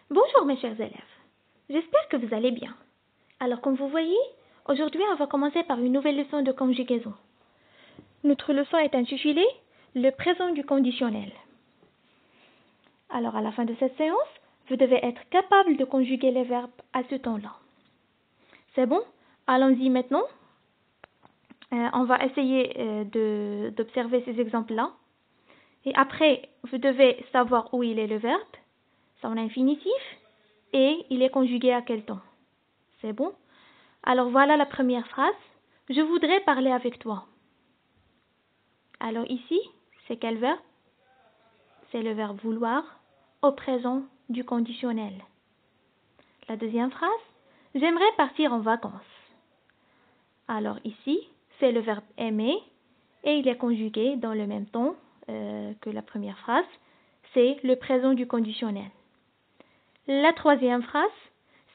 Bonjour mes chers élèves, j'espère que vous allez bien. Alors comme vous voyez, aujourd'hui on va commencer par une nouvelle leçon de conjugaison. Notre leçon est intitulée le présent du conditionnel. Alors à la fin de cette séance, vous devez être capable de conjuguer les verbes à ce temps-là. C'est bon? Allons-y maintenant. On va essayer d'observer ces exemples-là. Et après, vous devez savoir où il est le verbe, son infinitif, et il est conjugué à quel temps. C'est bon? Alors voilà la première phrase. Je voudrais parler avec toi. Alors ici, c'est quel verbe? C'est le verbe vouloir au présent du conditionnel. La deuxième phrase. J'aimerais partir en vacances. Alors ici, c'est le verbe aimer et il est conjugué dans le même temps que la première phrase. C'est le présent du conditionnel. La troisième phrase.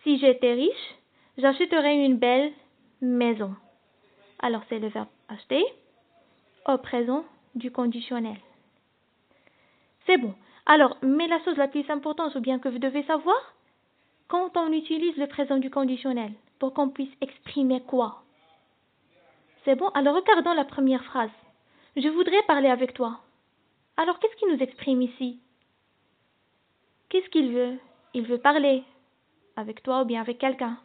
Si j'étais riche, j'achèterais une belle maison. Alors c'est le verbe acheter au présent du conditionnel. C'est bon. Alors, mais la chose la plus importante ou bien que vous devez savoir, quand on utilise le présent du conditionnel, pour qu'on puisse exprimer quoi? C'est bon. Alors regardons la première phrase. Je voudrais parler avec toi. Alors qu'est-ce qu'il nous exprime ici? Qu'est-ce qu'il veut? Il veut parler avec toi ou bien avec quelqu'un.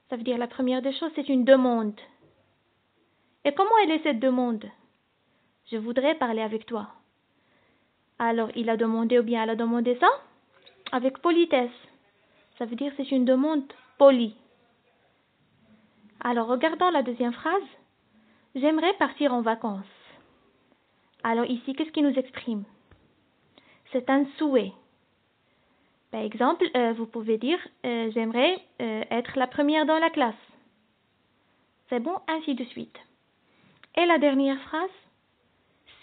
Ça veut dire la première des choses, c'est une demande. Et comment elle est cette demande? Je voudrais parler avec toi. Alors, il a demandé ou bien elle a demandé ça avec politesse. Ça veut dire c'est une demande polie. Alors, regardons la deuxième phrase. J'aimerais partir en vacances. Alors ici, qu'est-ce qui nous exprime? C'est un souhait. Par exemple, vous pouvez dire j'aimerais être la première dans la classe. C'est bon, ainsi de suite. Et la dernière phrase,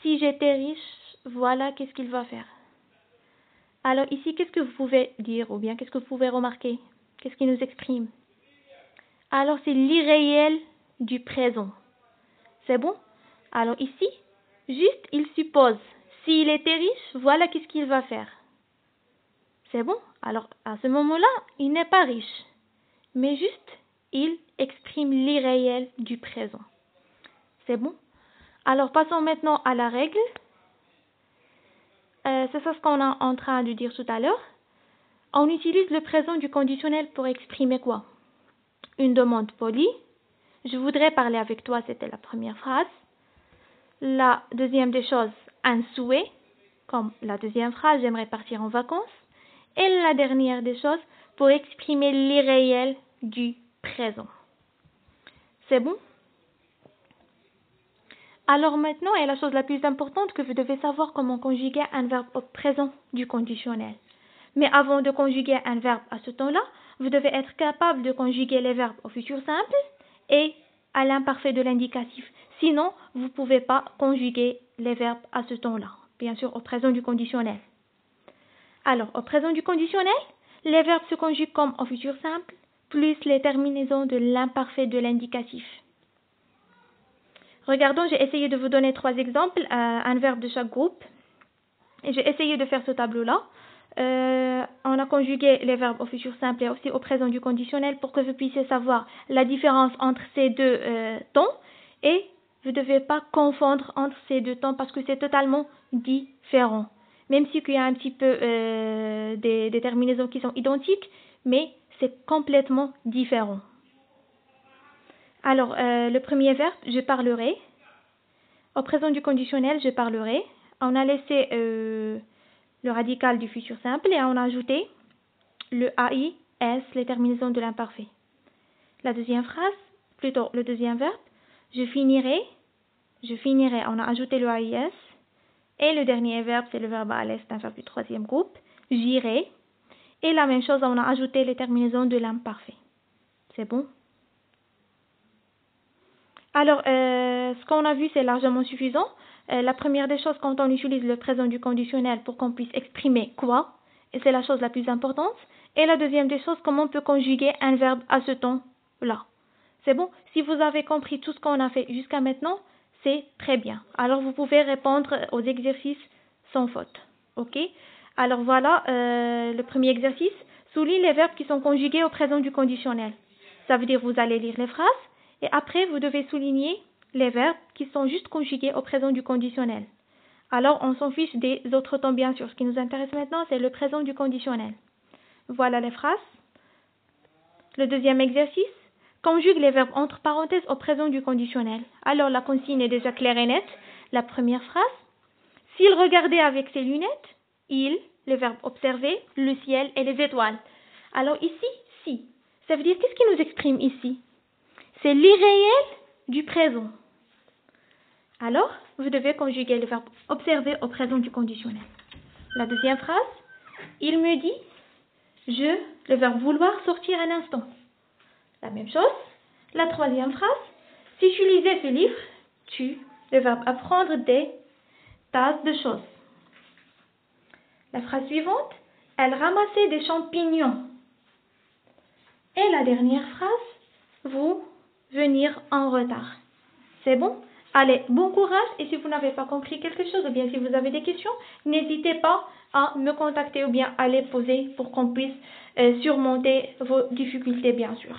si j'étais riche, voilà qu'est-ce qu'il va faire. Alors ici, qu'est-ce que vous pouvez dire ou bien qu'est-ce que vous pouvez remarquer? Qu'est-ce qui nous exprime? Alors c'est l'irréel du présent. C'est bon? Alors ici, juste il suppose, s'il était riche, voilà qu'est-ce qu'il va faire. C'est bon? Alors à ce moment-là, il n'est pas riche, mais juste il exprime l'irréel du présent. C'est bon? Alors passons maintenant à la règle. C'est ça ce qu'on est en train de dire tout à l'heure. On utilise le présent du conditionnel pour exprimer quoi? Une demande polie. Je voudrais parler avec toi, c'était la première phrase. La deuxième des choses, un souhait, comme la deuxième phrase, j'aimerais partir en vacances. Et la dernière des choses, pour exprimer l'irréel du présent. C'est bon? Alors maintenant est la chose la plus importante que vous devez savoir comment conjuguer un verbe au présent du conditionnel. Mais avant de conjuguer un verbe à ce temps-là, vous devez être capable de conjuguer les verbes au futur simple et à l'imparfait de l'indicatif. Sinon, vous ne pouvez pas conjuguer les verbes à ce temps-là. Bien sûr, au présent du conditionnel. Alors, au présent du conditionnel, les verbes se conjuguent comme au futur simple, plus les terminaisons de l'imparfait de l'indicatif. Regardons, j'ai essayé de vous donner 3 exemples, un verbe de chaque groupe. Et j'ai essayé de faire ce tableau-là. On a conjugué les verbes au futur simple et aussi au présent du conditionnel pour que vous puissiez savoir la différence entre ces deux temps. Et vous ne devez pas confondre entre ces deux temps parce que c'est totalement différent. Même si il y a un petit peu des terminaisons qui sont identiques, mais c'est complètement différent. Alors, le premier verbe, je parlerai. Au présent du conditionnel, je parlerai. On a laissé le radical du futur simple et on a ajouté le AI, S, les terminaisons de l'imparfait. La deuxième phrase, plutôt le deuxième verbe, je finirai, on a ajouté le AIS. Et le dernier verbe, c'est le verbe ALS, c'est un verbe du troisième groupe, j'irai. Et la même chose, on a ajouté les terminaisons de l'imparfait. C'est bon? Alors, ce qu'on a vu, c'est largement suffisant. La première des choses, quand on utilise le présent du conditionnel pour qu'on puisse exprimer quoi, et c'est la chose la plus importante. Et la deuxième des choses, comment on peut conjuguer un verbe à ce temps-là. C'est bon? Si vous avez compris tout ce qu'on a fait jusqu'à maintenant, c'est très bien. Alors, vous pouvez répondre aux exercices sans faute. Ok? Alors voilà, le premier exercice. souligne les verbes qui sont conjugués au présent du conditionnel. Ça veut dire vous allez lire les phrases et après vous devez souligner les verbes qui sont juste conjugués au présent du conditionnel. Alors on s'en fiche des autres temps bien sûr. Ce qui nous intéresse maintenant, c'est le présent du conditionnel. Voilà les phrases. Le deuxième exercice, conjugue les verbes entre parenthèses au présent du conditionnel. Alors la consigne est déjà claire et nette. La première phrase, s'il regardait avec ses lunettes, il, le verbe observer, le ciel et les étoiles. Alors ici, si. Ça veut dire, qu'est-ce qui nous exprime ici? C'est l'irréel du présent. Alors, vous devez conjuguer le verbe observer au présent du conditionnel. La deuxième phrase, il me dit, je, le verbe vouloir, sortir un instant. La même chose. La troisième phrase, si tu lisais ce livre, tu, le verbe apprendre des tasses de choses. La phrase suivante, elle ramassait des champignons. Et la dernière phrase, vous venir en retard. C'est bon? Allez, bon courage et si vous n'avez pas compris quelque chose ou bien si vous avez des questions, n'hésitez pas à me contacter ou bien à les poser pour qu'on puisse surmonter vos difficultés bien sûr.